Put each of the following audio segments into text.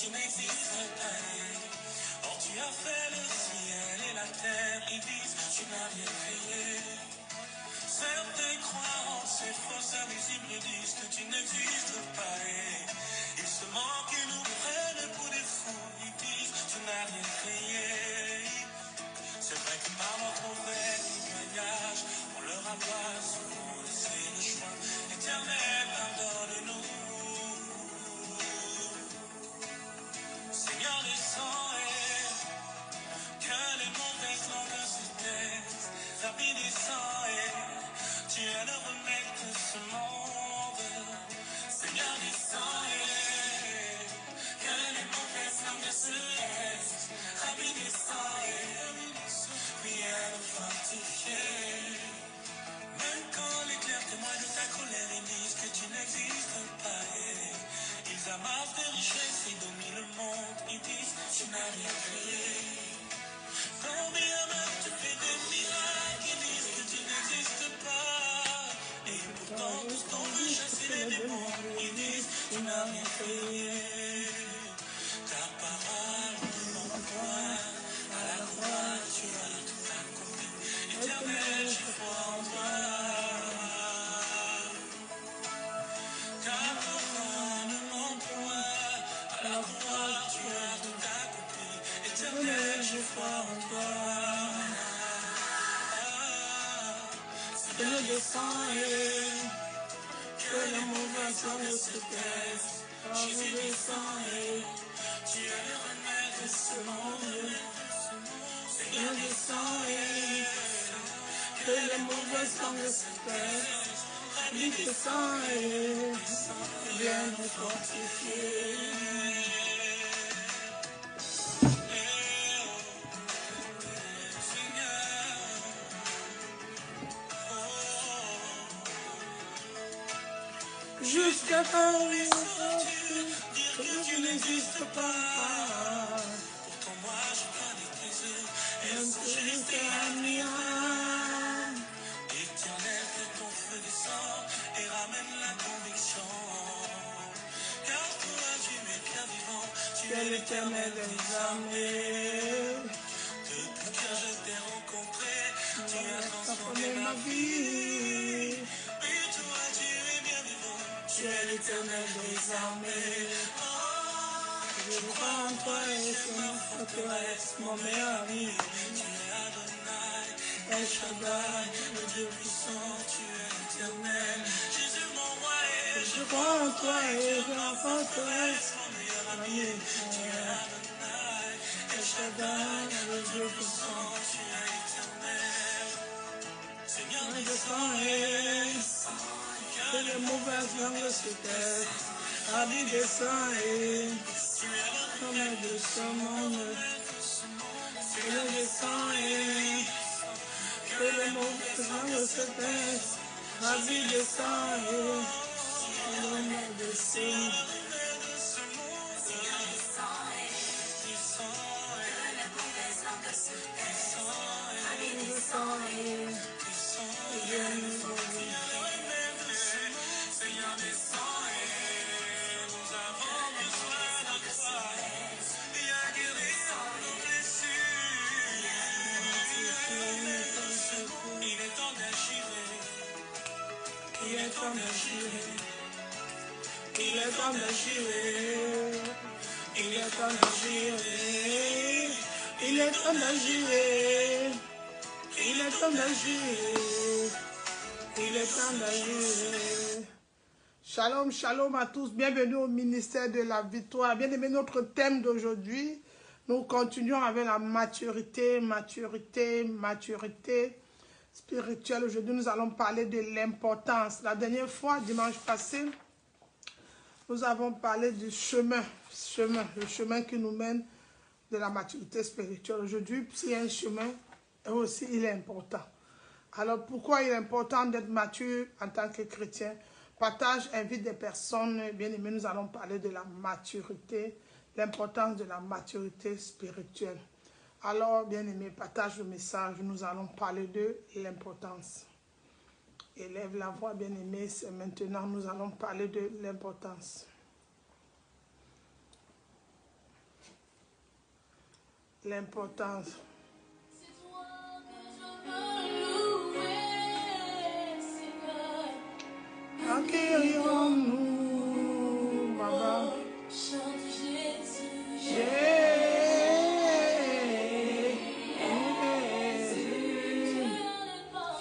tu n'existes pas. Or tu as fait le ciel et la terre, ils disent, tu n'as rien créé. Certains croient en ces fausses invisibles, disent que tu n'existes pas. Ils se moquent et nous prennent pour des fous, ils disent, tu n'as rien créé. C'est vrai que par notre mauvais témoignage, on leur a pas souvent laissé le choix. Éternel, pardonne-nous. Seigneur, descends et que les mauvaises langues se taisent. Rabbi, descends et tu es le remède de ce monde. Seigneur, descends et que les mauvaises langues se taisent. Rabbi, descends et prière fortifiée. Même quand l'éclair témoigne de ta colère, ils disent que tu n'existes pas. Ils amassent des richesses et dominent le monde. Ils disent tu n'as rien créé. Quand bien même tu fais des miracles, ils disent que tu n'existes pas. Et pourtant, tous t'ont vu chasser les démons. Ils disent tu n'as rien créé. Ta parole m'envoie à la croix, tu as tout accompli. Éternel, j'ai foi en toi. Ta parole m'envoie à la croix, tu as tout accompli. Éternel, j'ai foi en toi. Seigneur, descends et que les mauvaises langues se taisent. Jésus, descends et tu es le remède de ce monde. Seigneur, descends et que les mauvaises langues se taisent. Rabbi, descends et viens nous fortifier. Jusqu'à quand il dire que tu n'existes pas. Pourtant moi je connais tes yeux, elles sont justes et admirables. Éternel, que ton feu descend et ramène la conviction. Car toi tu es bien vivant, tu es l'éternel des armées. Depuis que je t'ai rencontré, tu as transformé ma vie. Oui, toi tu es bien vivant, tu es l'éternel des armées. Oh, je crois en toi et c'est ma forteresse, mon meilleur ami. Tu es Adonai, El Shaddai, le Dieu puissant, tu es l'éternel. Jésus mon roi et je crois en toi et c'est ma forteresse, mon meilleur ami. Tu es Adonai, El Shaddai, le Dieu puissant, tu es l'éternel. Seigneur, descends et que les mauvaises langues se taisent. Rabbi, descends et tu es le remède de ce monde. Seigneur, descends et que les mauvaises langues se taisent. Rabbi, descends et tu es le remède de ce monde. Seigneur, descends et que les mauvaises langues se taisent. Rabbi, descends et viens nous fortifier. Seigneur, descends et nous avons besoin de toi. Viens guérir nos blessures. Il est temps d'agir. Il est temps d'agir. Il est temps d'agir. Il est temps d'agir. Il est temps d'agir. Il est temps d'agir. Il est temps d'agir. Shalom, shalom à tous. Bienvenue au ministère de la victoire. Bien-aimé, notre thème d'aujourd'hui, nous continuons avec la maturité spirituelle. Aujourd'hui, nous allons parler de l'importance. La dernière fois, dimanche passé, nous avons parlé du le chemin qui nous mène de la maturité spirituelle. Aujourd'hui, s'il y a un chemin, aussi il est important. Alors, pourquoi il est important d'être mature en tant que chrétien? Partage, invite des personnes, bien aimées, nous allons parler de la maturité, l'importance de la maturité spirituelle. Alors, bien aimé, partage le message, nous allons parler de l'importance. Élève la voix, bien aimé, c'est maintenant, nous allons parler de l'importance. l'importance. Accueillons-nous, Baba.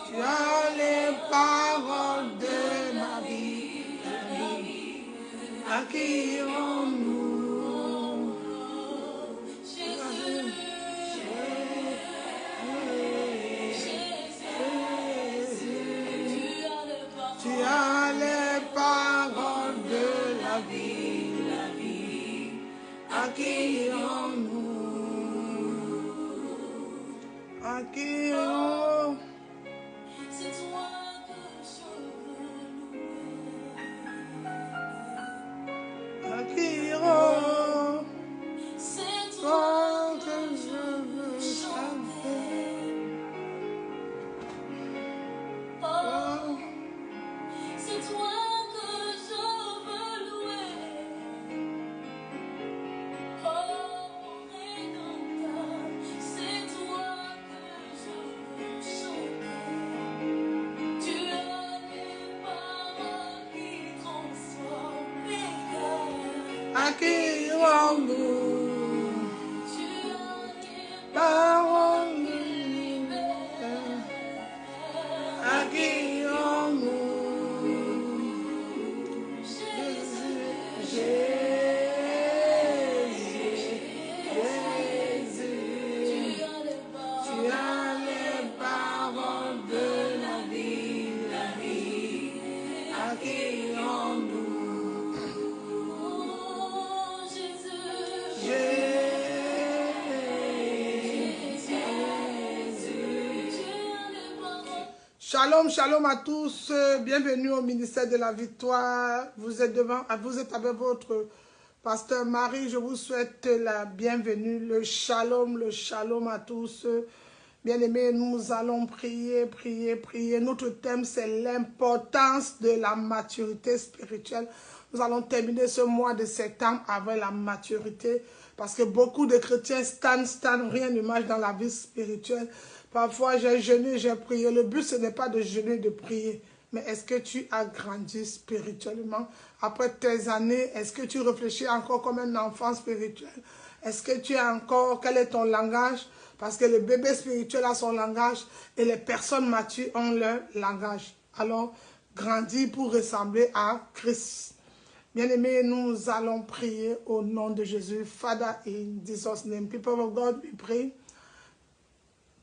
Tu as les paroles de ma vie. Accueillons-nous. Tu as les paroles de la vie, accueillons-nous, accueillons. C'est toi que je veux louer. Accueillons. C'est toi que je veux chanter. Oh. C'est toi que je veux louer. Oh, mon Rédempteur, c'est toi que je veux chanter. Tu as des paroles qui transforment mes cœurs. Accueillons-nous. Tu as des paroles qui libèrent. Accueillons-nous. Shalom, shalom à tous, bienvenue au ministère de la victoire. Vous êtes avec votre pasteur Marie, je vous souhaite la bienvenue, le shalom à tous. Bien-aimés, nous allons prier. Notre thème, c'est l'importance de la maturité spirituelle. Nous allons terminer ce mois de septembre avec la maturité, parce que beaucoup de chrétiens stagnent, rien ne marche dans la vie spirituelle. Parfois, j'ai jeûné, j'ai prié. Le but, ce n'est pas de jeûner, de prier. Mais est-ce que tu as grandi spirituellement? Après tes années, est-ce que tu réfléchis encore comme un enfant spirituel? Est-ce que tu as encore, quel est ton langage? Parce que le bébé spirituel a son langage et les personnes matures ont leur langage. Alors, grandis pour ressembler à Christ. Bien-aimés, nous allons prier au nom de Jésus. Father, in Jesus' name, people of God, we pray.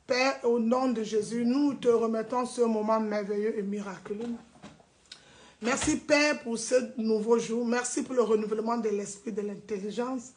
Père, au nom de Jésus, nous te remettons ce moment merveilleux et miraculeux. Merci Père pour ce nouveau jour. Merci pour le renouvellement de l'esprit de l'intelligence.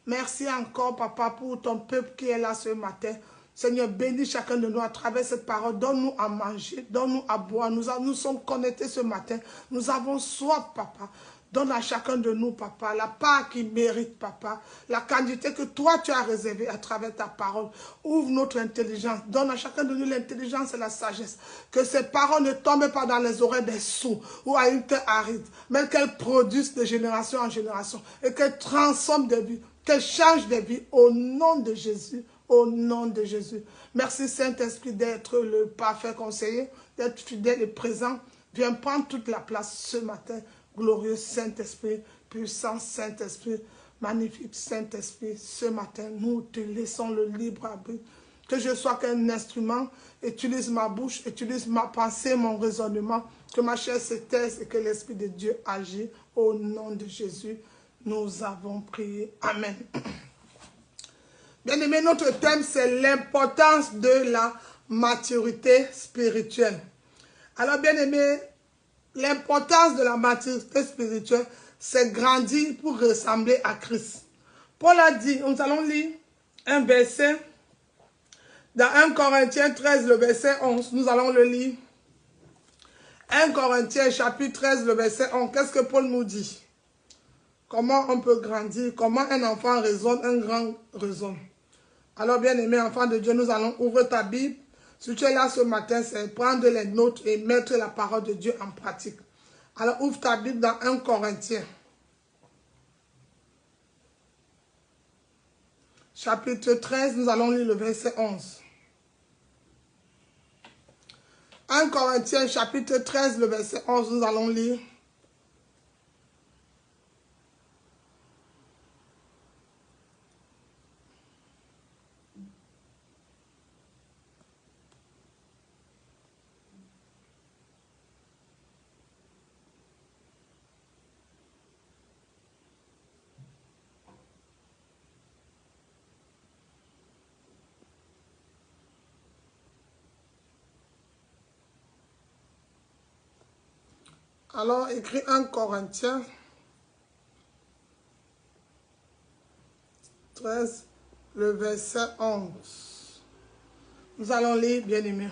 Merci encore Papa pour ton peuple qui est là ce matin. Seigneur, bénis chacun de nous à travers cette parole. Donne-nous à manger, donne-nous à boire. Nous sommes connectés ce matin. Nous avons soif, Papa. Donne à chacun de nous, Papa, la part qui mérite, Papa, la quantité que toi tu as réservée à travers ta parole. Ouvre notre intelligence. Donne à chacun de nous l'intelligence et la sagesse. Que ces paroles ne tombent pas dans les oreilles des sourds ou à une terre aride, mais qu'elles produisent de génération en génération et qu'elles transforment des vies, qu'elles changent des vies au nom de Jésus. Au nom de Jésus. Merci Saint-Esprit d'être le parfait conseiller, d'être fidèle et présent. Viens prendre toute la place ce matin. Glorieux Saint-Esprit, puissant Saint-Esprit, magnifique Saint-Esprit, ce matin, nous te laissons le libre arbitre. Que je sois qu'un instrument, utilise ma bouche, utilise ma pensée, mon raisonnement, que ma chair se taise et que l'Esprit de Dieu agisse. Au nom de Jésus, nous avons prié. Amen. Bien-aimé, notre thème, c'est l'importance de la maturité spirituelle. Alors, bien-aimé, l'importance de la maturité spirituelle, c'est grandir pour ressembler à Christ. Paul a dit, nous allons lire un verset dans 1 Corinthiens 13, le verset 11. Nous allons le lire. 1 Corinthiens chapitre 13, le verset 11. Qu'est-ce que Paul nous dit? Comment on peut grandir? Comment un enfant raisonne, un grand raisonne? Alors, bien-aimé enfant de Dieu, nous allons ouvrir ta Bible. Si tu es là ce matin, c'est prendre les notes et mettre la parole de Dieu en pratique. Alors, ouvre ta Bible dans 1 Corinthiens. chapitre 13, nous allons lire le verset 11. 1 Corinthiens, chapitre 13, le verset 11, nous allons lire. Alors, écrit 1 Corinthiens 13, le verset 11. Nous allons lire, bien aimé.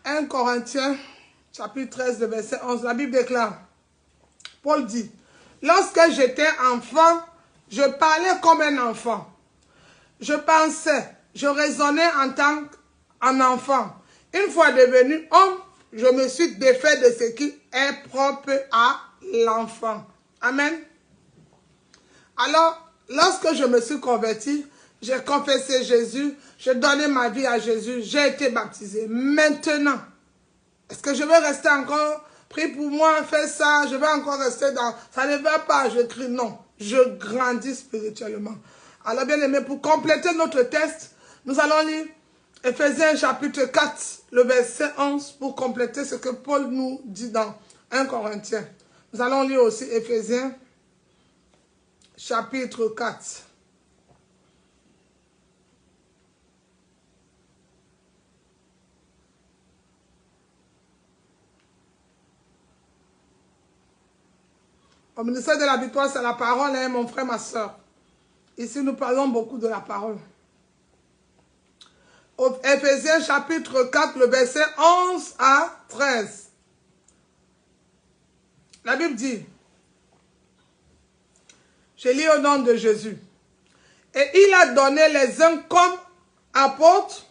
« 1 Corinthiens, chapitre 13, le verset 11. La Bible déclare, Paul dit, « Lorsque j'étais enfant, je parlais comme un enfant. Je pensais, je raisonnais en tant qu'un enfant. Une fois devenu homme, je me suis défait de ce qui est propre à l'enfant. » Amen. Alors, lorsque je me suis converti, j'ai confessé Jésus, j'ai donné ma vie à Jésus, j'ai été baptisé. Maintenant, est-ce que je vais rester encore, prie pour moi, fais ça, je vais encore rester dans... Ça ne va pas, je crie non. Je grandis spirituellement. Alors, bien aimé, pour compléter notre texte, nous allons lire Éphésiens chapitre 4, le verset 11, pour compléter ce que Paul nous dit dans 1 Corinthiens. Nous allons lire aussi Éphésiens chapitre 4. Au ministère de la victoire, c'est la parole, hein, mon frère, ma soeur. Ici, nous parlons beaucoup de la parole. Au Éphésiens chapitre 4, le verset 11 à 13. La Bible dit, je lis au nom de Jésus. Et il a donné les uns comme apôtres,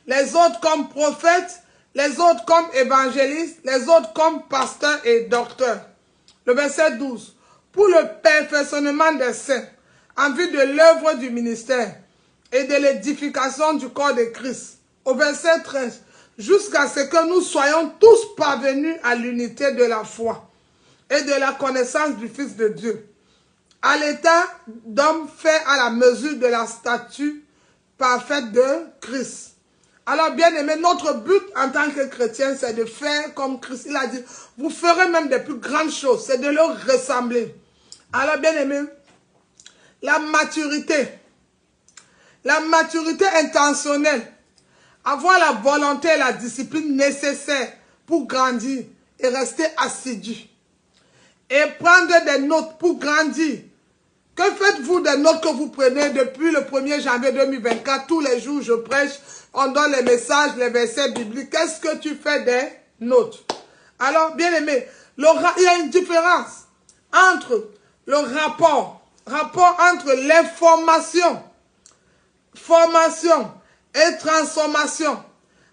les autres comme prophètes, les autres comme évangélistes, les autres comme pasteurs et docteurs. Le verset 12. Pour le perfectionnement des saints, en vue de l'œuvre du ministère et de l'édification du corps de Christ. Au verset 13. Jusqu'à ce que nous soyons tous parvenus à l'unité de la foi et de la connaissance du Fils de Dieu, à l'état d'homme fait à la mesure de la stature parfaite de Christ. Alors, bien aimé, notre but en tant que chrétien, c'est de faire comme Christ. Il a dit, vous ferez même des plus grandes choses, c'est de leur ressembler. Alors, bien aimé, la maturité intentionnelle, avoir la volonté et la discipline nécessaires pour grandir et rester assidu. Et prendre des notes pour grandir. Que faites-vous des notes que vous prenez depuis le 1er janvier 2024? Tous les jours, je prêche, on donne les messages, les versets bibliques. Qu'est-ce que tu fais des notes? Alors, bien aimé, il y a une différence entre le rapport entre l'information, formation et transformation.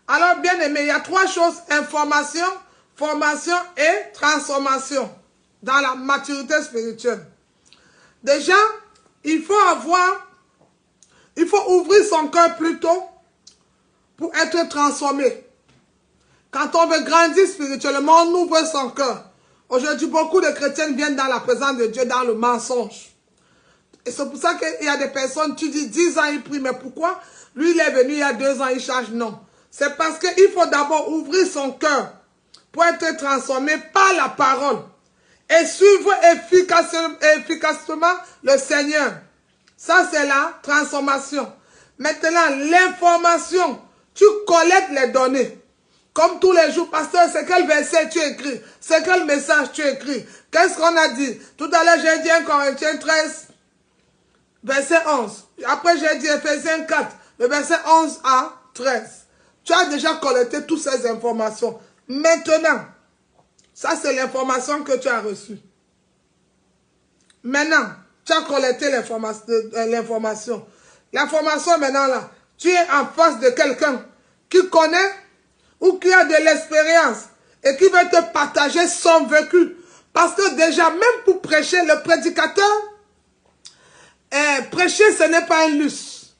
Alors, bien aimé, il y a trois choses, information, formation et transformation dans la maturité spirituelle. Déjà, il faut ouvrir son cœur plutôt pour être transformé. Quand on veut grandir spirituellement, on ouvre son cœur. Aujourd'hui, beaucoup de chrétiens viennent dans la présence de Dieu dans le mensonge. Et c'est pour ça qu'il y a des personnes, tu dis 10 ans, il prie, mais pourquoi? Lui, il est venu il y a 2 ans, il change. Non. C'est parce qu'il faut d'abord ouvrir son cœur pour être transformé par la parole et suivre efficacement le Seigneur. Ça, c'est la transformation. Maintenant, l'information, tu collectes les données. Comme tous les jours, pasteur, c'est quel verset tu écris? C'est quel message tu écris? Qu'est-ce qu'on a dit? Tout à l'heure, j'ai dit 1 Corinthiens 13, verset 11. Après, j'ai dit Éphésiens 4, le verset 11 à 13. Tu as déjà collecté toutes ces informations. Maintenant, ça, c'est l'information que tu as reçue. Maintenant, tu as collecté l'information. L'information, maintenant, là, tu es en face de quelqu'un qui connaît ou qui a de l'expérience et qui veut te partager son vécu Parce que déjà, même pour prêcher, le prédicateur, prêcher, ce n'est pas un luxe.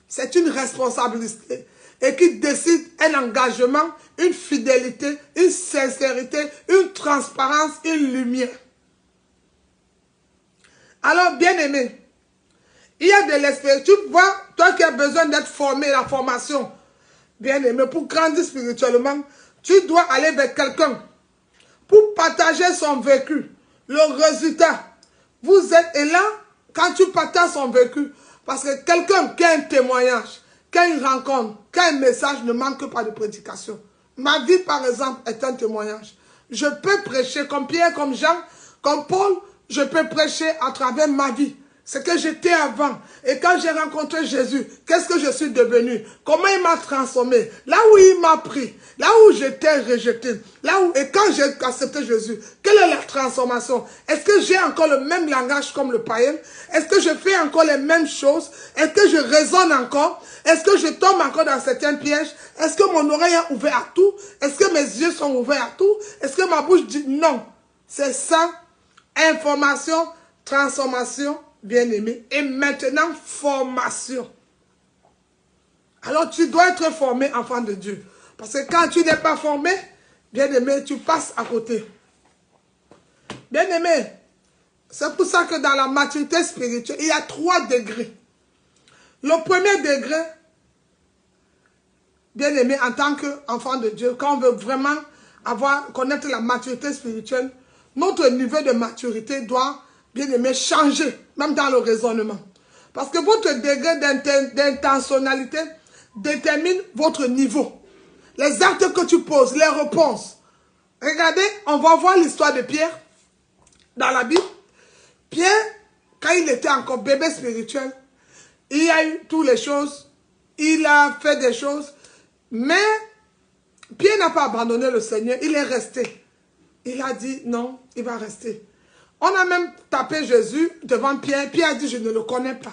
C'est une responsabilité. Et qui décide un engagement, une fidélité, une sincérité, une transparence, une lumière. Alors, bien-aimé, il y a de l'esprit. Tu vois, toi qui as besoin d'être formé, la formation, bien-aimé, pour grandir spirituellement, tu dois aller vers quelqu'un pour partager son vécu, le résultat. Vous êtes, et là, quand tu partages son vécu, parce que quelqu'un qui a un témoignage, qui a une rencontre, qui a un message, ne manque pas de prédication. Ma vie, par exemple, est un témoignage. Je peux prêcher comme Pierre, comme Jean, comme Paul, je peux prêcher à travers ma vie. Ce que j'étais avant. Et quand j'ai rencontré Jésus, qu'est-ce que je suis devenu? Comment il m'a transformé? Là où il m'a pris, là où j'étais rejeté, là où, et quand j'ai accepté Jésus, quelle est la transformation? Est-ce que j'ai encore le même langage comme le païen? Est-ce que je fais encore les mêmes choses? Est-ce que je raisonne encore? Est-ce que je tombe encore dans certains pièges? Est-ce que mon oreille est ouverte à tout? Est-ce que mes yeux sont ouverts à tout? Est-ce que ma bouche dit non? C'est ça, information, transformation, bien-aimé, et maintenant formation. Alors tu dois être formé, enfant de Dieu. Parce que quand tu n'es pas formé, bien-aimé, tu passes à côté. Bien-aimé, c'est pour ça que dans la maturité spirituelle, il y a 3 degrés. Le premier degré, bien-aimé, en tant qu'enfant de Dieu, quand on veut vraiment connaître la maturité spirituelle, notre niveau de maturité doit, bien-aimé, changer, même dans le raisonnement. Parce que votre degré d'intentionnalité détermine votre niveau. Les actes que tu poses, les réponses. Regardez, on va voir l'histoire de Pierre dans la Bible. Pierre, quand il était encore bébé spirituel, il a eu toutes les choses, il a fait des choses, mais Pierre n'a pas abandonné le Seigneur, il est resté. Il a dit non, il va rester. On a même tapé Jésus devant Pierre. Pierre a dit, je ne le connais pas.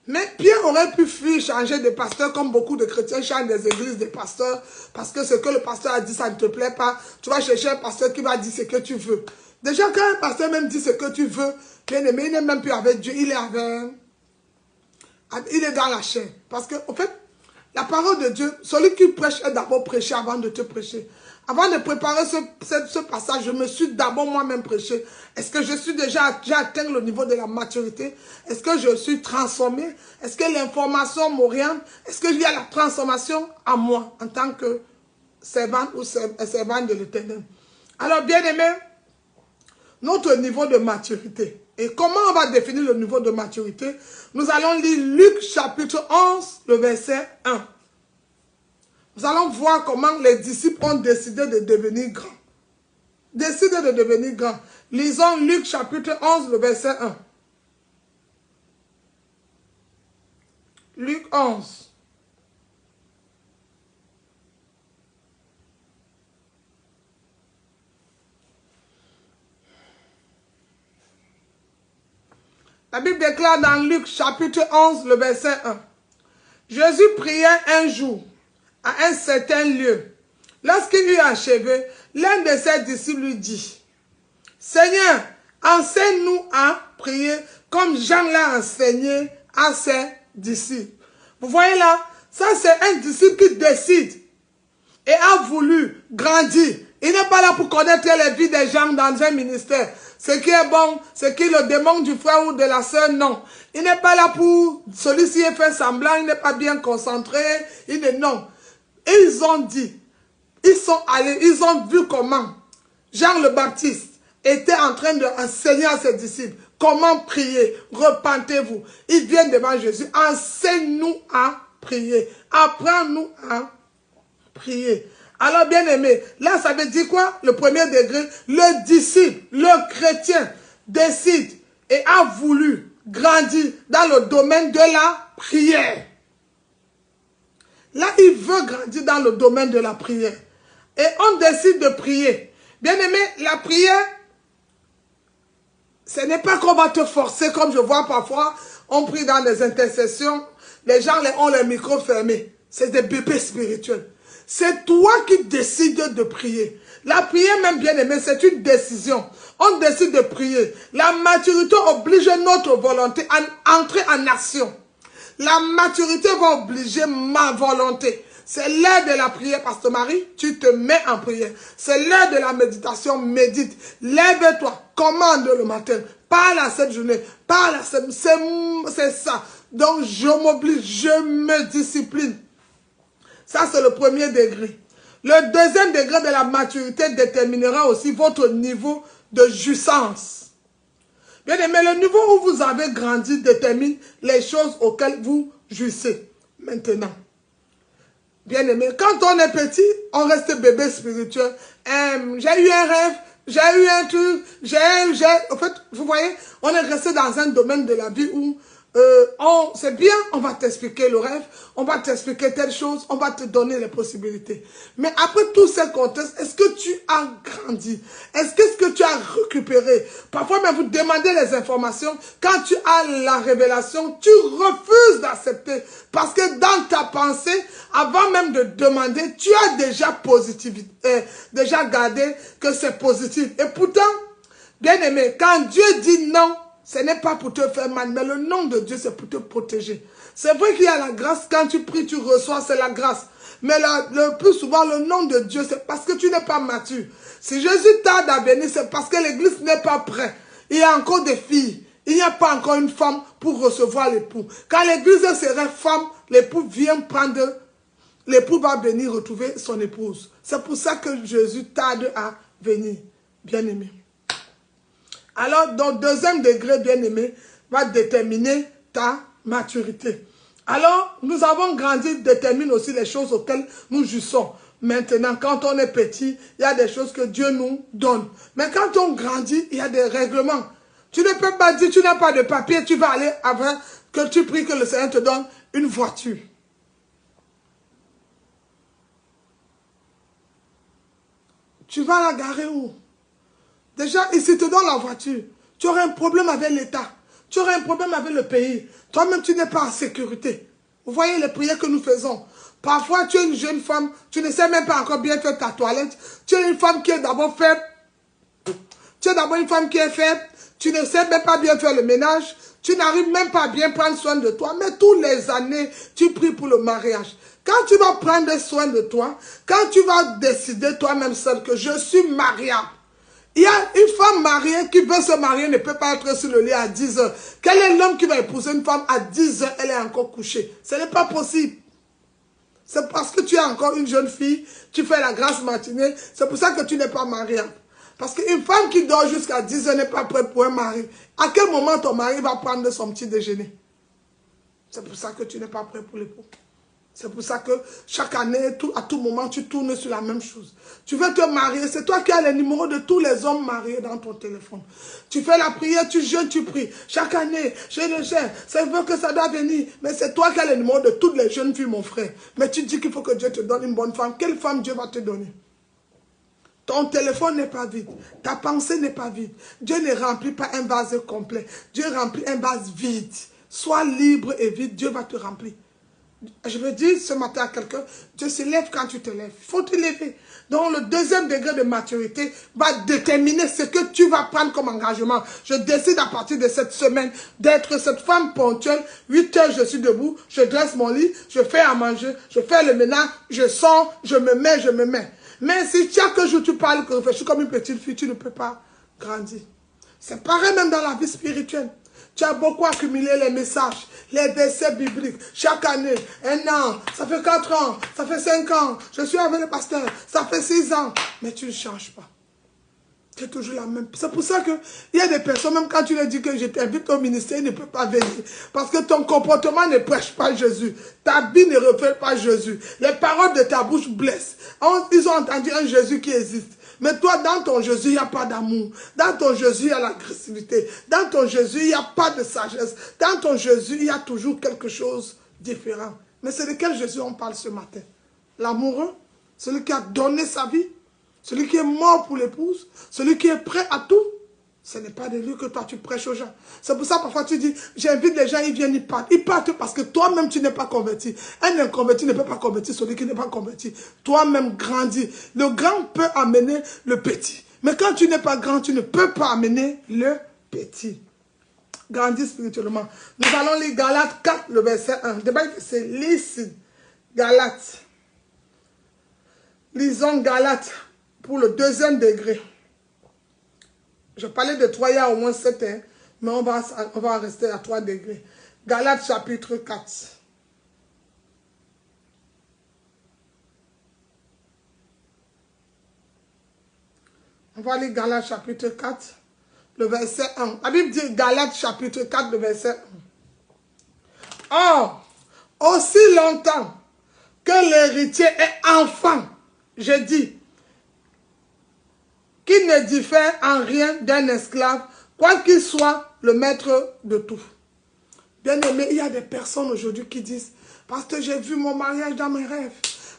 Mais Pierre aurait pu fuir, changer de pasteur, comme beaucoup de chrétiens changent des églises de pasteurs, parce que ce que le pasteur a dit, ça ne te plaît pas. Tu vas chercher un pasteur qui va dire ce que tu veux. Déjà, quand un pasteur même dit ce que tu veux, bien aimé, il n'est même plus avec Dieu, il est dans la chair. Parce que, en fait, la parole de Dieu, celui qui prêche est d'abord prêché avant de te prêcher. Avant de préparer ce passage, je me suis d'abord moi-même prêché. Est-ce que j'ai atteint le niveau de la maturité? Est-ce que je suis transformé? Est-ce que l'information m'oriente? Est-ce qu'il y a la transformation en moi en tant que servante ou servante de l'Éternel? Alors, bien aimé, notre niveau de maturité. Et comment on va définir le niveau de maturité? Nous allons lire Luc chapitre 11, le verset 1. Nous allons voir comment les disciples ont décidé de devenir grands. Décidé de devenir grands. Lisons Luc chapitre 11, le verset 1. Luc 11. La Bible déclare dans Luc chapitre 11, le verset 1. Jésus priait un jour à un certain lieu. Lorsqu'il eut achevé, l'un de ses disciples lui dit, « Seigneur, enseigne-nous à prier comme Jean l'a enseigné à ses disciples. » Vous voyez là, ça c'est un disciple qui décide et a voulu grandir. Il n'est pas là pour connaître les vies des gens dans un ministère. Ce qui est bon, ce qui le démon du frère ou de la sœur, non. Il n'est pas là pour celui-ci fait semblant, il n'est pas bien concentré. Non. Et ils ont dit, ils sont allés, ils ont vu comment Jean le Baptiste était en train d'enseigner à ses disciples comment prier. Repentez-vous. Ils viennent devant Jésus. Enseigne-nous à prier. Apprends-nous à prier. Alors, bien aimé, là, ça veut dire quoi? Le premier degré, le disciple, le chrétien décide et a voulu grandir dans le domaine de la prière. Là, il veut grandir dans le domaine de la prière. Et on décide de prier. Bien aimé, la prière, ce n'est pas qu'on va te forcer, comme je vois parfois, on prie dans les intercessions, les gens ont les micros fermés. C'est des bébés spirituels. C'est toi qui décides de prier. La prière, même bien aimé, c'est une décision. On décide de prier. La maturité oblige notre volonté à entrer en action. La maturité va obliger ma volonté. C'est l'heure de la prière, Pasteur Marie, tu te mets en prière. C'est l'heure de la méditation, médite. Lève-toi, commande le matin. Parle à cette journée, parle à cette... C'est ça. Donc, je m'oblige, je me discipline. Ça, c'est le premier degré. Le deuxième degré de la maturité déterminera aussi votre niveau de jouissance. Bien aimé, le niveau où vous avez grandi détermine les choses auxquelles vous jouissez maintenant. Bien aimé, quand on est petit, on reste bébé spirituel. J'ai eu un rêve, j'ai eu un truc, en fait, vous voyez, on est resté dans un domaine de la vie où c'est bien, on va t'expliquer le rêve, on va t'expliquer telle chose, on va te donner les possibilités. Mais après tous ces contextes, est-ce que tu as grandi? Est-ce que tu as récupéré? Parfois même vous demandez les informations, quand tu as la révélation, tu refuses d'accepter. Parce que dans ta pensée, avant même de demander, tu as déjà déjà gardé que c'est positif. Et pourtant, bien aimé, quand Dieu dit non, ce n'est pas pour te faire mal, mais le nom de Dieu, c'est pour te protéger. C'est vrai qu'il y a la grâce, quand tu pries, tu reçois, c'est la grâce. Mais le plus souvent, le nom de Dieu, c'est parce que tu n'es pas mature. Si Jésus tarde à venir, c'est parce que l'église n'est pas prête. Il y a encore des filles. Il n'y a pas encore une femme pour recevoir l'époux. Quand l'église serait femme, l'époux vient prendre, l'époux va venir retrouver son épouse. C'est pour ça que Jésus tarde à venir, bien aimé. Alors, donc, deuxième degré, bien aimé, va déterminer ta maturité. Alors, nous avons grandi, détermine aussi les choses auxquelles nous jouissons. Maintenant, quand on est petit, il y a des choses que Dieu nous donne. Mais quand on grandit, il y a des règlements. Tu ne peux pas dire, tu n'as pas de papier, tu vas aller avant que tu pries que le Seigneur te donne une voiture. Tu vas la garer où? Déjà, il te donne la voiture. Tu auras un problème avec l'État. Tu auras un problème avec le pays. Toi-même, tu n'es pas en sécurité. Vous voyez les prières que nous faisons. Parfois, tu es une jeune femme, tu ne sais même pas encore bien faire ta toilette. Tu es une femme qui est d'abord faible. Tu es d'abord une femme qui est faible. Tu ne sais même pas bien faire le ménage. Tu n'arrives même pas à bien prendre soin de toi. Mais toutes les années, tu pries pour le mariage. Quand tu vas prendre soin de toi, quand tu vas décider toi-même seul que je suis mariable, il y a une femme mariée qui veut se marier, ne peut pas être sur le lit à 10 heures. Quel est l'homme qui va épouser une femme à 10 heures, elle est encore couchée? Ce n'est pas possible. C'est parce que tu es encore une jeune fille, tu fais la grâce matinée, c'est pour ça que tu n'es pas mariable. Parce qu'une femme qui dort jusqu'à 10 heures n'est pas prête pour un mari. À quel moment ton mari va prendre son petit déjeuner? C'est pour ça que tu n'es pas prêt pour l'époux. C'est pour ça que chaque année, à tout moment, tu tournes sur la même chose. Tu veux te marier, c'est toi qui as les numéros de tous les hommes mariés dans ton téléphone. Tu fais la prière, tu jeûnes, tu pries. Chaque année, je le sais, c'est vrai que ça doit venir. Mais c'est toi qui as les numéros de toutes les jeunes filles, mon frère. Mais tu dis qu'il faut que Dieu te donne une bonne femme. Quelle femme Dieu va te donner? Ton téléphone n'est pas vide. Ta pensée n'est pas vide. Dieu ne remplit pas un vase complet. Dieu remplit un vase vide. Sois libre et vide, Dieu va te remplir. Je veux dire ce matin à quelqu'un, Dieu se lève quand tu te lèves. Il faut te lever. Donc le deuxième degré de maturité va déterminer ce que tu vas prendre comme engagement. Je décide à partir de cette semaine d'être cette femme ponctuelle. 8 heures, je suis debout, je dresse mon lit, je fais à manger, je fais le ménage, je sors, je me mets. Mais si chaque jour tu parles, que je réfléchis comme une petite fille, tu ne peux pas grandir. C'est pareil même dans la vie spirituelle. Tu as beaucoup accumulé les messages, les versets bibliques. Chaque année, 1 an, ça fait 4 ans, ça fait 5 ans. Je suis avec le pasteur, ça fait 6 ans. Mais tu ne changes pas. Tu es toujours la même. C'est pour ça qu'il y a des personnes, même quand tu leur dis que je t'invite au ministère, ils ne peuvent pas venir. Parce que ton comportement ne prêche pas Jésus. Ta vie ne reflète pas Jésus. Les paroles de ta bouche blessent. Ils ont entendu un Jésus qui existe. Mais toi, dans ton Jésus, il n'y a pas d'amour. Dans ton Jésus, il y a l'agressivité. Dans ton Jésus, il n'y a pas de sagesse. Dans ton Jésus, il y a toujours quelque chose de différent. Mais c'est de quel Jésus on parle ce matin? L'amoureux? Celui qui a donné sa vie? Celui qui est mort pour l'épouse? Celui qui est prêt à tout? Ce n'est pas de lui que toi tu prêches aux gens. C'est pour ça parfois tu dis, j'invite les gens, ils viennent, ils partent. Ils partent parce que toi-même tu n'es pas converti. Un inconverti ne peut pas convertir celui qui n'est pas converti. Toi-même grandis. Le grand peut amener le petit. Mais quand tu n'es pas grand, tu ne peux pas amener le petit. Grandis spirituellement. Nous allons lire Galates 4, le verset 1. C'est l'ici. Galates. Lisons Galates pour le 2e degré. Je parlais de 3, il y a au moins 7, hein, mais on va rester à 3 degrés. Galates chapitre 4. On va lire Galates chapitre 4, le verset 1. La Bible dit Galates chapitre 4, le verset 1. Or, aussi longtemps que l'héritier est enfant, je dis, qui ne diffère en rien d'un esclave, quoi qu'il soit le maître de tout. Bien aimé, il y a des personnes aujourd'hui qui disent, parce que j'ai vu mon mariage dans mes rêves,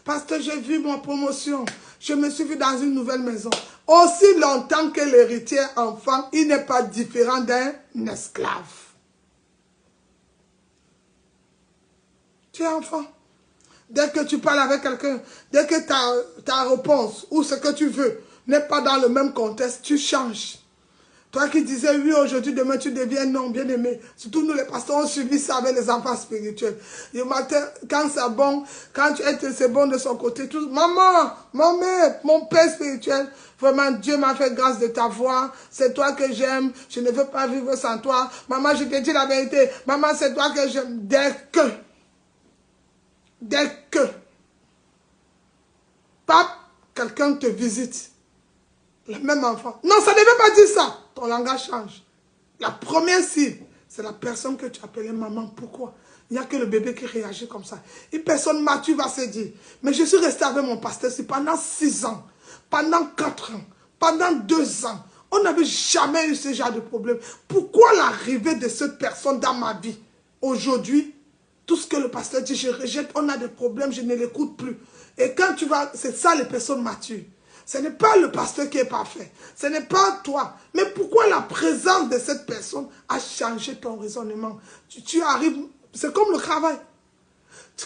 parce que j'ai vu ma promotion, je me suis vu dans une nouvelle maison. Aussi longtemps que l'héritier est enfant, il n'est pas différent d'un esclave. Tu es enfant. Dès que tu parles avec quelqu'un, dès que ta réponse ou ce que tu veux n'est pas dans le même contexte, tu changes. Toi qui disais oui aujourd'hui, demain tu deviens non, bien aimé. Surtout nous les pasteurs, on suivi ça avec les enfants spirituels. Le matin, quand c'est bon, quand c'est bon de son côté, tout, maman, mon père spirituel, vraiment Dieu m'a fait grâce de ta voix, c'est toi que j'aime, je ne veux pas vivre sans toi. Maman, je te dis la vérité, maman, c'est toi que j'aime. Dès que, pape, quelqu'un te visite, le même enfant. Non, ça ne veut pas dire ça. Ton langage change. La première cible, c'est la personne que tu appelais maman. Pourquoi? Il n'y a que le bébé qui réagit comme ça. Une personne mature va se dire, mais je suis resté avec mon pasteur pendant 6 ans, pendant 4 ans, pendant 2 ans. On n'avait jamais eu ce genre de problème. Pourquoi l'arrivée de cette personne dans ma vie? Aujourd'hui, tout ce que le pasteur dit, je rejette, on a des problèmes, je ne l'écoute plus. Et quand tu vas, c'est ça les personnes matures. Ce n'est pas le pasteur qui est parfait. Ce n'est pas toi. Mais pourquoi la présence de cette personne a changé ton raisonnement? Tu arrives, c'est comme le travail.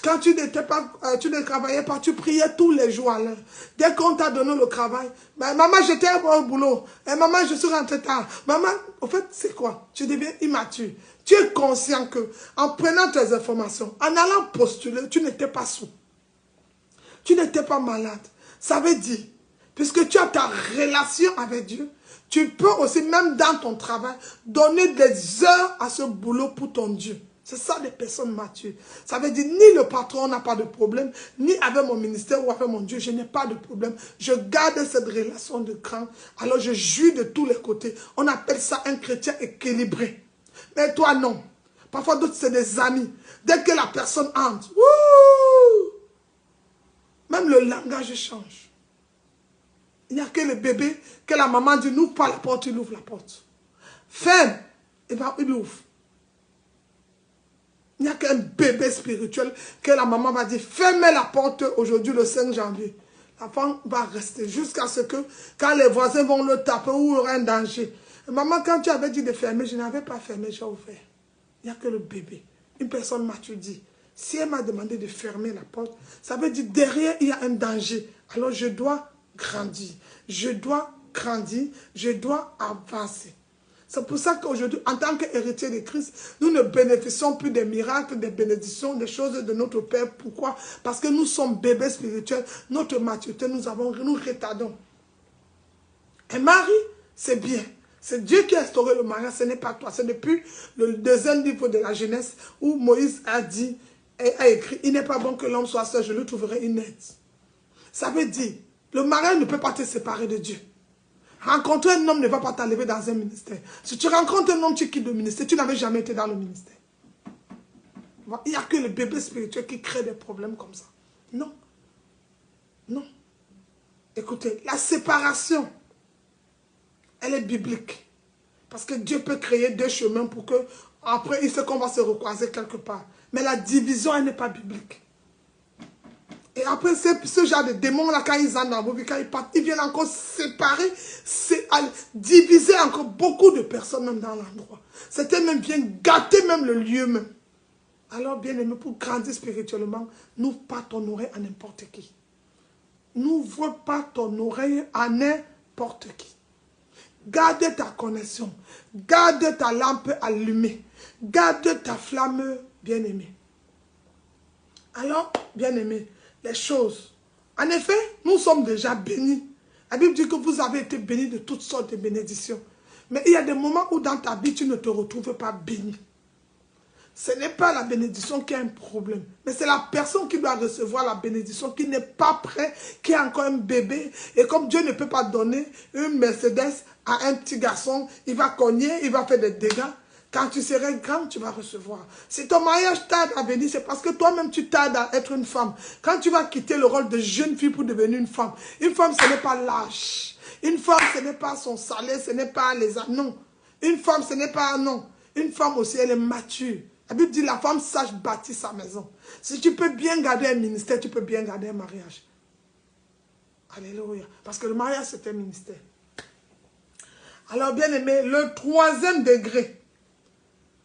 Quand tu ne travaillais pas, tu priais tous les jours à l'heure. Dès qu'on t'a donné le travail, ben, maman, j'étais au boulot. Et maman, je suis rentrée tard. Maman, en fait, c'est quoi? Tu deviens immature. Tu es conscient que, en prenant tes informations, en allant postuler, tu n'étais pas sourd. Tu n'étais pas malade. Ça veut dire, puisque tu as ta relation avec Dieu, tu peux aussi, même dans ton travail, donner des heures à ce boulot pour ton Dieu. C'est ça les personnes matures. Ça veut dire, ni le patron n'a pas de problème, ni avec mon ministère ou avec mon Dieu, je n'ai pas de problème. Je garde cette relation de cran. Alors je jouis de tous les côtés. On appelle ça un chrétien équilibré. Mais toi, non. Parfois, d'autres, c'est des amis. Dès que la personne entre, même le langage change. Il n'y a que le bébé, que la maman dit, n'ouvre pas la porte, il ouvre la porte. Ferme, et bien il ouvre. Il n'y a qu'un bébé spirituel que la maman va dire, fermez la porte aujourd'hui le 5 janvier. L'enfant va rester jusqu'à ce que, quand les voisins vont le taper ou il y aura un danger. Et maman, quand tu avais dit de fermer, je n'avais pas fermé, j'ai ouvert. Il n'y a que le bébé. Une personne mature dit, si elle m'a demandé de fermer la porte, ça veut dire derrière il y a un danger. Alors je dois grandir. Je dois grandir. Je dois avancer. C'est pour ça qu'aujourd'hui, en tant qu'héritier de Christ, nous ne bénéficions plus des miracles, des bénédictions, des choses de notre Père. Pourquoi? Parce que nous sommes bébés spirituels. Notre maturité, nous retardons. Un mari, c'est bien. C'est Dieu qui a instauré le mariage, ce n'est pas toi. C'est depuis le 2e livre de la Genèse où Moïse a dit, a écrit, il n'est pas bon que l'homme soit seul, je lui trouverai une aide. Ça veut dire, le mariage ne peut pas te séparer de Dieu. Rencontrer un homme ne va pas t'enlever dans un ministère. Si tu rencontres un homme, tu quittes le ministère, tu n'avais jamais été dans le ministère. Il n'y a que les bébés spirituels qui créent des problèmes comme ça. Non. Non. Écoutez, la séparation, elle est biblique. Parce que Dieu peut créer 2 chemins pour que, après, il sait qu'on va se recroiser quelque part. Mais la division, elle n'est pas biblique. Et après, ce genre de démons-là, quand ils entrent dans vos vies, quand ils partent, ils viennent encore séparer, diviser encore beaucoup de personnes même dans l'endroit. C'était même bien gâter même le lieu même. Alors, bien aimé, pour grandir spirituellement, n'ouvre pas ton oreille à n'importe qui. N'ouvre pas ton oreille à n'importe qui. Garde ta connexion. Garde ta lampe allumée. Garde ta flamme bien-aimée. Alors, bien-aimé, les choses. En effet, nous sommes déjà bénis. La Bible dit que vous avez été bénis de toutes sortes de bénédictions. Mais il y a des moments où dans ta vie, tu ne te retrouves pas béni. Ce n'est pas la bénédiction qui a un problème, mais c'est la personne qui doit recevoir la bénédiction, qui n'est pas prêt, qui est encore un bébé. Et comme Dieu ne peut pas donner une Mercedes à un petit garçon, il va cogner, il va faire des dégâts. Quand tu seras grand, tu vas recevoir. Si ton mariage tarde à venir, c'est parce que toi-même tu tardes à être une femme. Quand tu vas quitter le rôle de jeune fille pour devenir une femme, ce n'est pas l'âge. Une femme, ce n'est pas son salaire, ce n'est pas les... Non. Une femme, ce n'est pas un nom. Une femme aussi, elle est mature. La Bible dit, la femme sage bâtir sa maison. Si tu peux bien garder un ministère, tu peux bien garder un mariage. Alléluia. Parce que le mariage, c'est un ministère. Alors, bien aimé, le troisième degré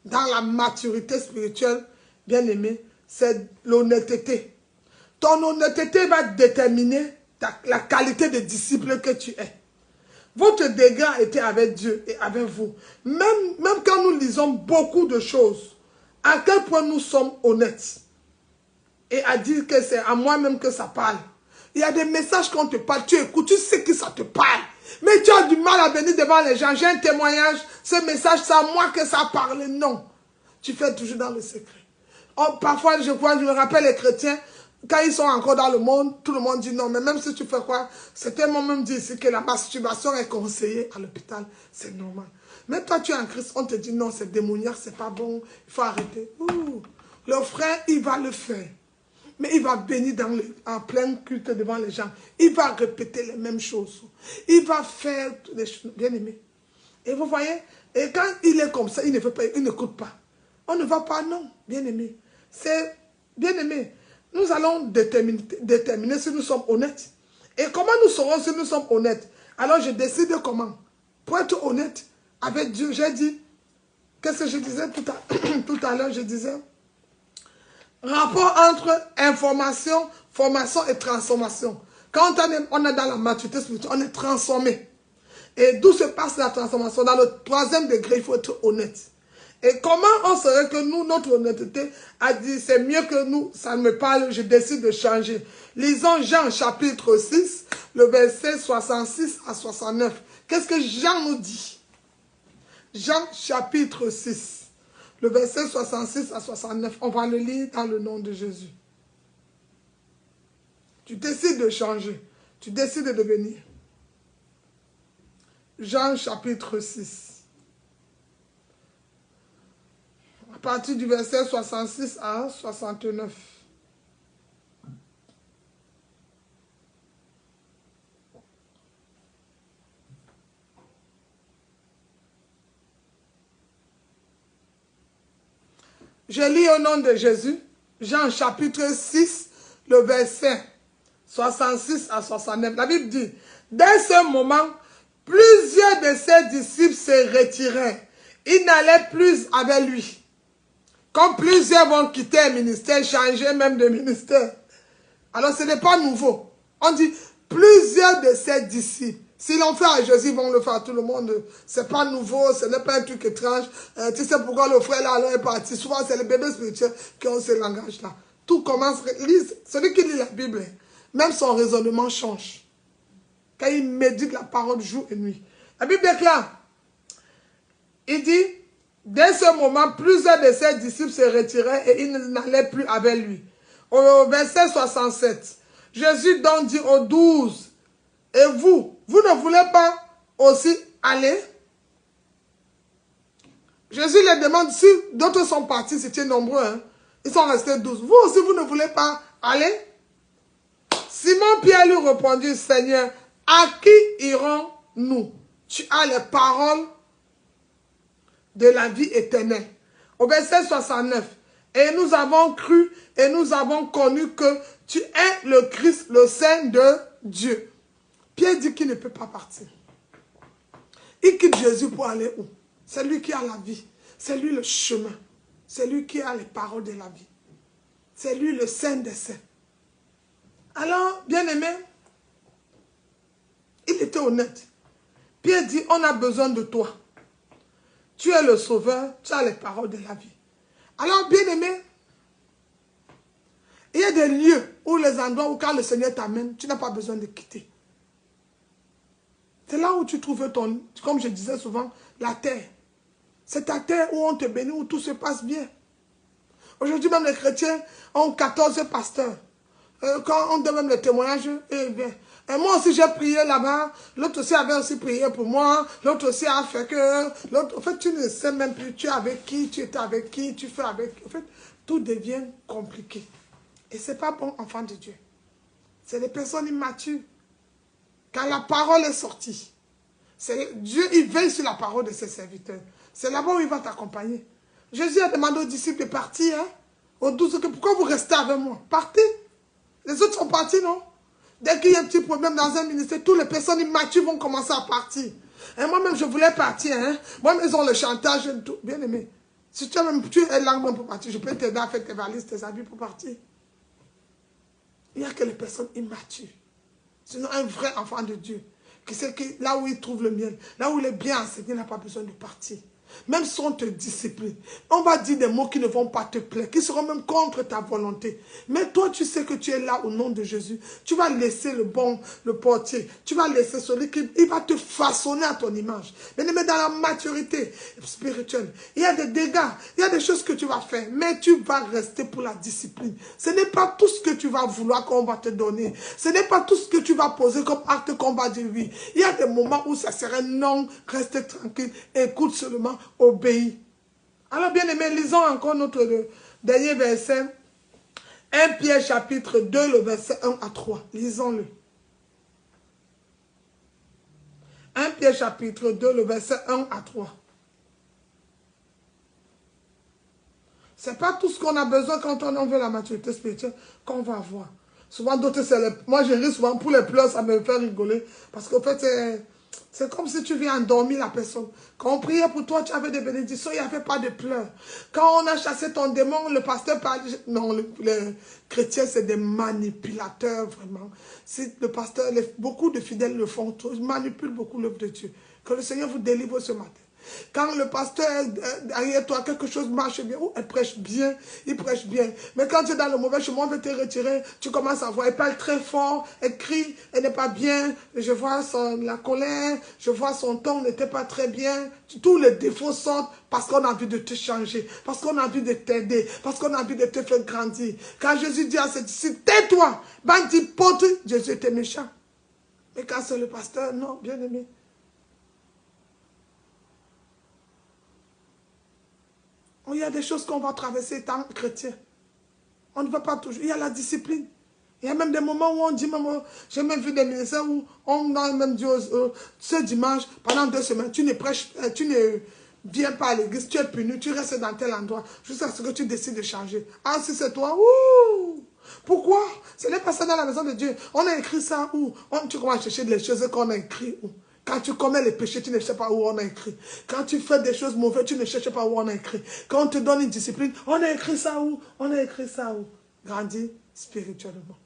dans la maturité spirituelle, bien aimé, c'est l'honnêteté. Ton honnêteté va déterminer la qualité de disciple que tu es. Votre dégât était avec Dieu et avec vous. Même quand nous lisons beaucoup de choses, à quel point nous sommes honnêtes. Et à dire que c'est à moi-même que ça parle. Il y a des messages qu'on te parle, tu écoutes, tu sais que ça te parle. Mais tu as du mal à venir devant les gens. J'ai un témoignage, ce message, c'est à moi que ça parle. Non. Tu fais toujours dans le secret. Parfois, je me rappelle les chrétiens, quand ils sont encore dans le monde, tout le monde dit non. Mais même si tu fais quoi, c'était moi-même dit ici que la masturbation est conseillée à l'hôpital. C'est normal. Mais toi, tu es en Christ, on te dit non, c'est démoniaque, c'est pas bon, il faut arrêter. Ouh, le frère, il va le faire. Mais il va bénir en plein culte devant les gens. Il va répéter les mêmes choses. Il va faire des choses bien aimées. Et vous voyez, et quand il est comme ça, il ne veut pas, il n'écoute pas. On ne va pas, non, bien aimé. C'est bien aimé. Nous allons déterminer si nous sommes honnêtes. Et comment nous saurons si nous sommes honnêtes? Alors je décide comment. Pour être honnête avec Dieu, j'ai dit, qu'est-ce que je disais tout à l'heure, je disais, rapport entre information, formation et transformation. Quand on est dans la maturité spirituelle, on est transformé. Et d'où se passe la transformation? Dans le troisième degré, il faut être honnête. Et comment on saurait que nous, notre honnêteté a dit, c'est mieux que nous, ça me parle, je décide de changer. Lisons Jean chapitre 6, le verset 66 à 69. Qu'est-ce que Jean nous dit? Jean chapitre 6, le verset 66 à 69. On va le lire dans le nom de Jésus. Tu décides de changer. Tu décides de devenir. Jean chapitre 6. À partir du verset 66 à 69. Je lis au nom de Jésus, Jean chapitre 6, le verset 66 à 69. La Bible dit, dès ce moment, plusieurs de ses disciples se retirèrent. Ils n'allaient plus avec lui. Comme plusieurs vont quitter le ministère, changer même de ministère. Alors ce n'est pas nouveau. On dit, plusieurs de ses disciples. Si l'on fait à Jésus, ils vont le faire à tout le monde. Ce n'est pas nouveau, ce n'est pas un truc étrange. Tu sais pourquoi le frère là est parti. Souvent, c'est les bébés spirituels qui ont ce langage-là. Tout commence, celui qui lit la Bible, même son raisonnement change. Quand il médite la parole jour et nuit. La Bible déclare, il dit, dès ce moment, plusieurs de ses disciples se retiraient et ils n'allaient plus avec lui. Au verset 67, Jésus donc dit aux 12, et vous ne voulez pas aussi aller? Jésus les demande, si d'autres sont partis, c'était nombreux, hein? Ils sont restés 12. Vous aussi, vous ne voulez pas aller? Simon-Pierre lui répondit, Seigneur, à qui irons-nous? Tu as les paroles de la vie éternelle. Au verset 69, et nous avons cru et nous avons connu que Tu es le Christ, le Saint de Dieu. Pierre dit qu'il ne peut pas partir. Il quitte Jésus pour aller où? C'est lui qui a la vie. C'est lui le chemin. C'est lui qui a les paroles de la vie. C'est lui le Saint des Saints. Alors, bien-aimé, il était honnête. Pierre dit, on a besoin de toi. Tu es le sauveur, tu as les paroles de la vie. Alors, bien-aimé, il y a des lieux où les endroits où quand le Seigneur t'amène, tu n'as pas besoin de quitter. C'est là où tu trouves ton, comme je disais souvent, la terre. C'est ta terre où on te bénit, où tout se passe bien. Aujourd'hui, même les chrétiens ont 14 pasteurs. Quand on donne même le témoignage, et moi aussi j'ai prié là-bas, l'autre aussi avait aussi prié pour moi, l'autre aussi a fait que, l'autre, en fait tu ne sais même plus, tu es avec qui, tu étais avec qui, tu fais avec qui, en fait tout devient compliqué. Et ce n'est pas bon, enfant de Dieu. C'est des personnes immatures. Quand la parole est sortie, Dieu il veille sur la parole de ses serviteurs. C'est là-bas où il va t'accompagner. Jésus a demandé aux disciples de partir, hein, aux 12, pourquoi vous restez avec moi? Partez. Les autres sont partis, non? Dès qu'il y a un petit problème dans un ministère, toutes les personnes immatures vont commencer à partir. Et moi-même, je voulais partir. Hein? Moi-même, ils ont le chantage. Tout. Bien aimé. Si tu es là pour partir, je peux t'aider à faire tes valises, tes habits pour partir. Il n'y a que les personnes immatures. Sinon, un vrai enfant de Dieu, qui sait que là où il trouve le miel, là où il est bien enseigné, il n'a pas besoin de partir. Même si on te discipline, on va dire des mots qui ne vont pas te plaire, qui seront même contre ta volonté. Mais toi, tu sais que tu es là au nom de Jésus. Tu vas laisser le portier. Tu vas laisser celui qui il va te façonner à ton image. Mais dans la maturité spirituelle, il y a des dégâts, il y a des choses que tu vas faire, mais tu vas rester pour la discipline. Ce n'est pas tout ce que tu vas vouloir qu'on va te donner. Ce n'est pas tout ce que tu vas poser comme acte qu'on va dire oui. Il y a des moments où ça serait non, reste tranquille, écoute seulement, obéis. Alors bien aimé, lisons encore notre dernier verset. 1 Pierre chapitre 2, le verset 1 à 3. Lisons-le. 1 Pierre chapitre 2, le verset 1 à 3. Ce n'est pas tout ce qu'on a besoin quand on veut la maturité spirituelle qu'on va avoir. Souvent d'autres, moi je ris souvent pour les pleurs, ça me fait rigoler. Parce qu'en fait, c'est comme si tu viens endormir la personne. Quand on priait pour toi, tu avais des bénédictions, il n'y avait pas de pleurs. Quand on a chassé ton démon, le pasteur parlait. Non, les chrétiens, c'est des manipulateurs, vraiment. Si le pasteur, beaucoup de fidèles le font, ils manipulent beaucoup l'œuvre de Dieu. Que le Seigneur vous délivre ce matin. Quand le pasteur est derrière toi, quelque chose marche bien, ou elle prêche bien, il prêche bien. Mais quand tu es dans le mauvais chemin, on veut te retirer, tu commences à voir, elle parle très fort, elle crie, elle n'est pas bien, je vois la colère, je vois son ton n'était pas très bien. Tous les défauts sortent parce qu'on a envie de te changer, parce qu'on a envie de t'aider, parce qu'on a envie de te faire grandir. Quand Jésus dit à ses disciples, tais-toi, bandit, pote, Jésus était méchant. Mais quand c'est le pasteur, non, bien aimé. Il y a des choses qu'on va traverser étant chrétien. On ne va pas toujours. Il y a la discipline. Il y a même des moments où on dit, j'ai même vu des ministères où on a même dit, ce dimanche, pendant 2 semaines, tu ne prêches, tu ne viens pas à l'église, tu es puni, tu restes dans tel endroit, jusqu'à ce que tu décides de changer. Ah, si c'est toi, ouh! Pourquoi? Ce n'est pas ça dans la maison de Dieu. On a écrit ça où? Tu commences à chercher les choses qu'on a écrites où? Quand tu commets les péchés, tu ne sais pas où on a écrit. Quand tu fais des choses mauvaises, tu ne cherches pas où on a écrit. Quand on te donne une discipline, on a écrit ça où? On a écrit ça où? Grandis spirituellement.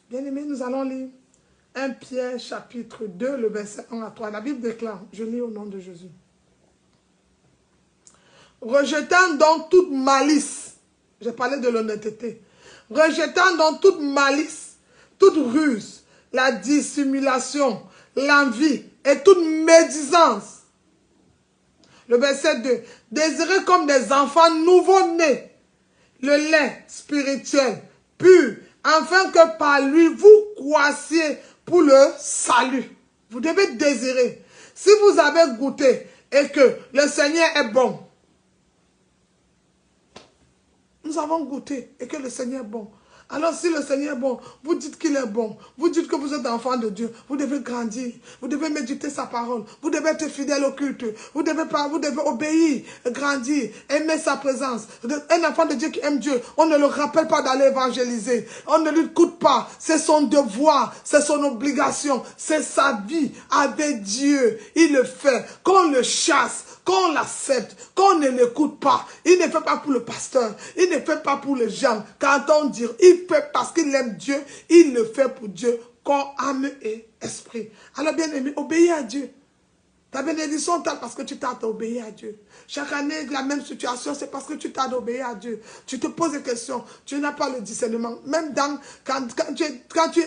Bien-aimés, nous allons lire 1 Pierre chapitre 2, le verset 1 à 3. La Bible déclare, je lis au nom de Jésus. Rejetant donc toute malice, j'ai parlé de l'honnêteté, rejetant donc toute malice, toute ruse, la dissimulation, l'envie et toute médisance. Le verset 2. Désirez comme des enfants nouveau-nés le lait spirituel pur, afin que par lui vous croissiez pour le salut. Vous devez désirer. Si vous avez goûté et que le Seigneur est bon, nous avons goûté et que le Seigneur est bon. Alors si le Seigneur est bon, vous dites qu'il est bon, vous dites que vous êtes enfant de Dieu, vous devez grandir, vous devez méditer sa parole, vous devez être fidèle au culte, vous devez obéir, grandir, aimer sa présence. Un enfant de Dieu qui aime Dieu, on ne le rappelle pas d'aller évangéliser, on ne lui coûte pas, c'est son devoir, c'est son obligation, c'est sa vie avec Dieu, il le fait, qu'on le chasse, qu'on l'accepte, qu'on ne l'écoute pas. Il ne fait pas pour le pasteur, il ne fait pas pour les gens. Quand on dit, il fait parce qu'il aime Dieu, il le fait pour Dieu, corps, âme et esprit. Alors bien aimé, obéis à Dieu. Ta bénédiction tarde parce que tu tardes d'obéir à Dieu. Chaque année, la même situation, c'est parce que tu tardes d'obéir à Dieu. Tu te poses des questions, tu n'as pas le discernement. Même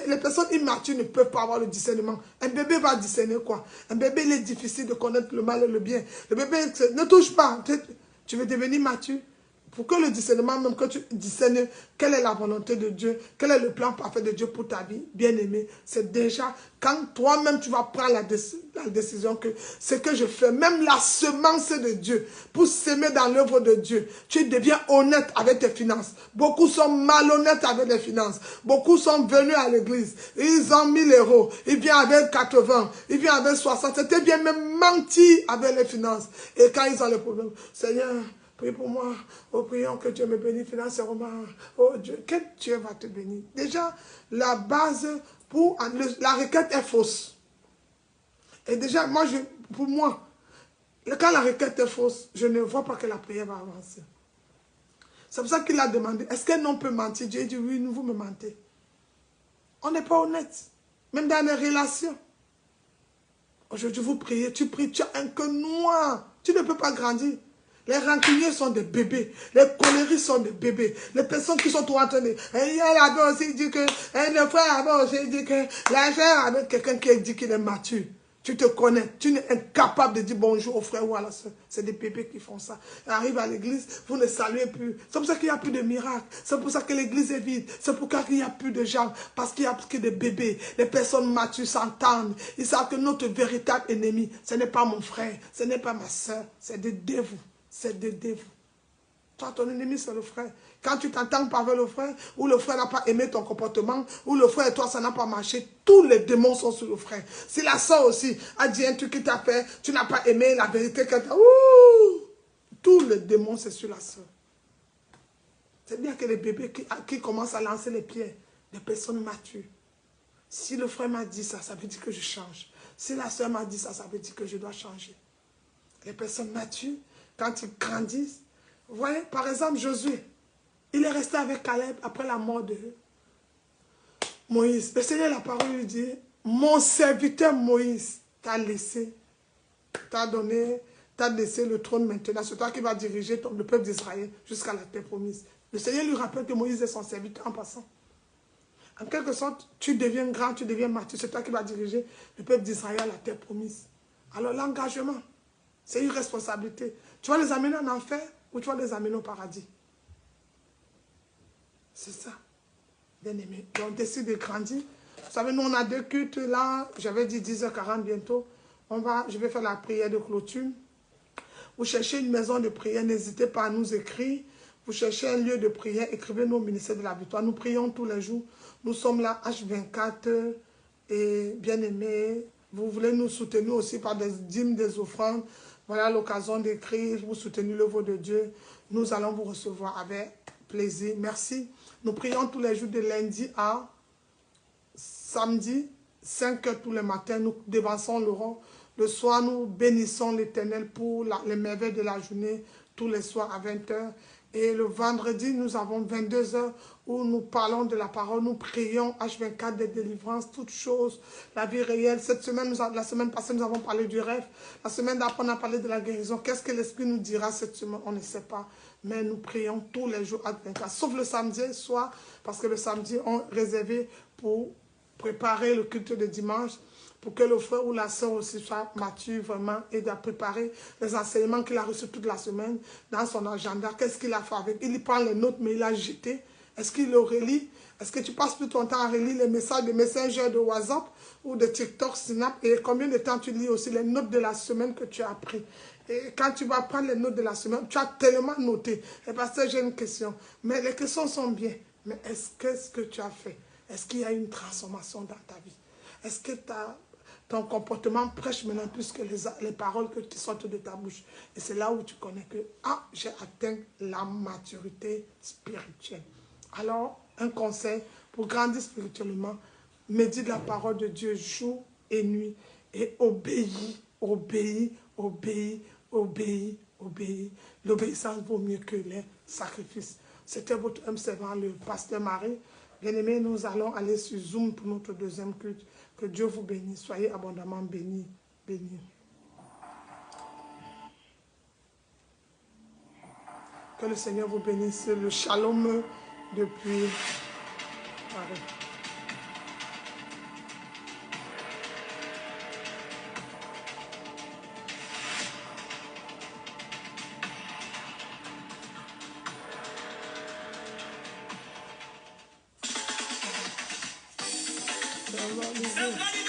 les personnes immatures ne peuvent pas avoir le discernement. Un bébé va discerner quoi? Un bébé, il est difficile de connaître le mal et le bien. Le bébé ne touche pas. Tu veux devenir mature? Pour que le discernement, même que tu discernes quelle est la volonté de Dieu, quel est le plan parfait de Dieu pour ta vie, bien aimé, c'est déjà quand toi-même tu vas prendre la décision que ce que je fais, même la semence de Dieu, pour s'aimer dans l'œuvre de Dieu, tu deviens honnête avec tes finances. Beaucoup sont malhonnêtes avec les finances. Beaucoup sont venus à l'église, ils ont 1000 euros, ils viennent avec 80, ils viennent avec 60, c'était bien même menti avec les finances. Et quand ils ont les problèmes, Seigneur, prie pour moi. Oh, prions que Dieu me bénisse financièrement. Oh Dieu, quel Dieu va te bénir? Déjà, la base pour la requête est fausse. Et déjà, pour moi, quand la requête est fausse, je ne vois pas que la prière va avancer. C'est pour ça qu'il a demandé, est-ce qu'un homme peut mentir? Dieu dit, oui, vous me mentez. On n'est pas honnête. Même dans les relations. Aujourd'hui, vous priez, tu pries, tu as un cœur noir. Tu ne peux pas grandir. Les rancuniers sont des bébés. Les choléristes sont des bébés. Les personnes qui sont tout entraînées. Et il y a là-bas aussi dit que, et le frère là-bas aussi dit que, la sœur avec quelqu'un qui dit qu'il est mature. Tu te connais. Tu es incapable de dire bonjour au frère ou à la soeur. C'est des bébés qui font ça. Ils arrivent à l'église, vous ne saluez plus. C'est pour ça qu'il n'y a plus de miracles. C'est pour ça que l'église est vide. C'est pour ça qu'il n'y a plus de gens. Parce qu'il n'y a plus que des bébés. Les personnes matures s'entendent. Ils savent que notre véritable ennemi, ce n'est pas mon frère, ce n'est pas ma soeur, c'est des dévots. C'est des dévots. Toi, ton ennemi, c'est le frère. Quand tu t'entends parler le frère, ou le frère n'a pas aimé ton comportement, ou le frère et toi, ça n'a pas marché, tous les démons sont sur le frère. Si la soeur aussi a dit un truc qui t'a fait, tu n'as pas aimé la vérité qu'elle t'a... Tous les démons, c'est sur la soeur. C'est bien que les bébés qui commencent à lancer les pierres, des personnes matures. Si le frère m'a dit ça, ça veut dire que je change. Si la soeur m'a dit ça, ça veut dire que je dois changer. Les personnes matures, quand ils grandissent, vous voyez, par exemple, Josué, il est resté avec Caleb après la mort de Moïse. Le Seigneur, la parole lui dit, mon serviteur Moïse t'a laissé, t'a laissé le trône maintenant. C'est toi qui vas diriger le peuple d'Israël jusqu'à la terre promise. Le Seigneur lui rappelle que Moïse est son serviteur en passant. En quelque sorte, tu deviens grand, tu deviens mature. C'est toi qui vas diriger le peuple d'Israël à la terre promise. Alors l'engagement, c'est une responsabilité. Tu vas les amener en enfer ou tu vas les amener au paradis. C'est ça, bien aimé. Donc, on décide de grandir. Vous savez, nous, on a 2 cultes là. J'avais dit 10h40 bientôt. Je vais faire la prière de clôture. Vous cherchez une maison de prière, n'hésitez pas à nous écrire. Vous cherchez un lieu de prière, écrivez-nous au ministère de la Victoire. Nous prions tous les jours. Nous sommes là, H24. Et bien aimé, vous voulez nous soutenir aussi par des dîmes, des offrandes. Voilà l'occasion d'écrire, vous soutenir l'œuvre de Dieu. Nous allons vous recevoir avec plaisir. Merci. Nous prions tous les jours de lundi à samedi, 5 h tous les matins. Nous dévançons le rond. Le soir, nous bénissons l'Éternel pour les merveilles de la journée, tous les soirs à 20 h. Et le vendredi, nous avons 22 h où nous parlons de la parole, nous prions H24 des délivrances, toutes choses, la vie réelle. Cette semaine, la semaine passée, nous avons parlé du rêve. La semaine d'après, on a parlé de la guérison. Qu'est-ce que l'Esprit nous dira cette semaine? On ne sait pas. Mais nous prions tous les jours H24, sauf le samedi soir, parce que le samedi, on est réservé pour préparer le culte de dimanche, pour que le frère ou la soeur aussi soit mature vraiment et de préparer les enseignements qu'il a reçus toute la semaine dans son agenda. Qu'est-ce qu'il a fait avec? Il prend les notes, mais il a jeté. Est-ce qu'il le relit? Est-ce que tu passes plus ton temps à relire les messages de Messenger, de WhatsApp ou de TikTok, Snap? Et combien de temps tu lis aussi les notes de la semaine que tu as appris? Et quand tu vas prendre les notes de la semaine, tu as tellement noté. Et parce que j'ai une question. Mais les questions sont bien. Mais qu'est-ce que tu as fait? Est-ce qu'il y a une transformation dans ta vie? Est-ce que ton comportement prêche maintenant plus que les paroles qui sortent de ta bouche? Et c'est là où tu connais que, ah, j'ai atteint la maturité spirituelle. Alors, un conseil pour grandir spirituellement, médite la parole de Dieu jour et nuit et obéis, obéis, obéis, obéis, obéis. L'obéissance vaut mieux que les sacrifices. C'était votre homme servant, le pasteur Marie. Bien-aimés, nous allons aller sur Zoom pour notre deuxième culte. Que Dieu vous bénisse. Soyez abondamment bénis. Bénis. Que le Seigneur vous bénisse. Le shalom depuis Paris. Somebody